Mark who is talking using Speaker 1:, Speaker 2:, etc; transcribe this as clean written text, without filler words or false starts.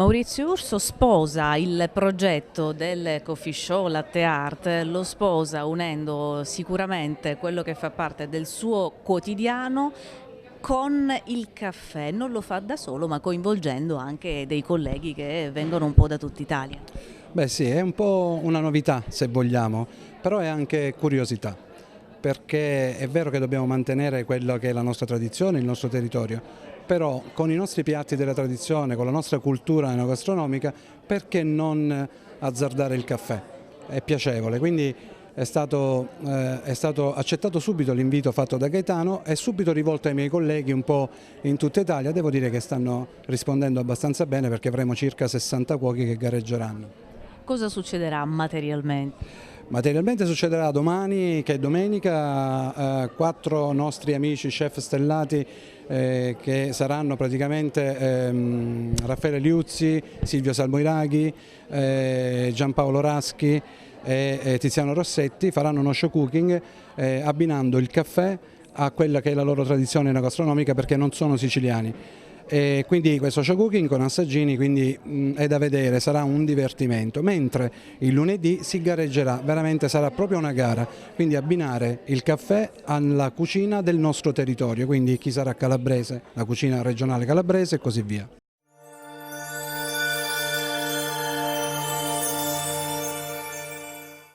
Speaker 1: Maurizio Urso sposa il progetto del coffee show Latte Art, lo sposa unendo sicuramente quello che fa parte del suo quotidiano con il caffè. Non lo fa da solo, ma coinvolgendo anche dei colleghi che vengono un po' da tutta Italia.
Speaker 2: Beh sì, è un po' una novità se vogliamo, però è anche curiosità, perché è vero che dobbiamo mantenere quello che è la nostra tradizione, il nostro territorio, però con i nostri piatti della tradizione, con la nostra cultura enogastronomica, perché non azzardare il caffè? È piacevole, quindi è stato accettato subito l'invito fatto da Gaetano e subito rivolto ai miei colleghi un po' in tutta Italia. Devo dire che stanno rispondendo abbastanza bene perché avremo circa 60 cuochi che gareggeranno.
Speaker 1: Cosa succederà materialmente?
Speaker 2: Materialmente succederà domani, che è domenica, 4 nostri amici chef stellati che saranno praticamente Raffaele Liuzzi, Silvio Salmoiraghi, Giampaolo Raschi e Tiziano Rossetti faranno uno show cooking abbinando il caffè a quella che è la loro tradizione enogastronomica perché non sono siciliani. E quindi questo show cooking con assaggini è da vedere, sarà un divertimento, mentre il lunedì si gareggerà, veramente sarà proprio una gara, quindi abbinare il caffè alla cucina del nostro territorio, quindi chi sarà calabrese, la cucina regionale calabrese e così via.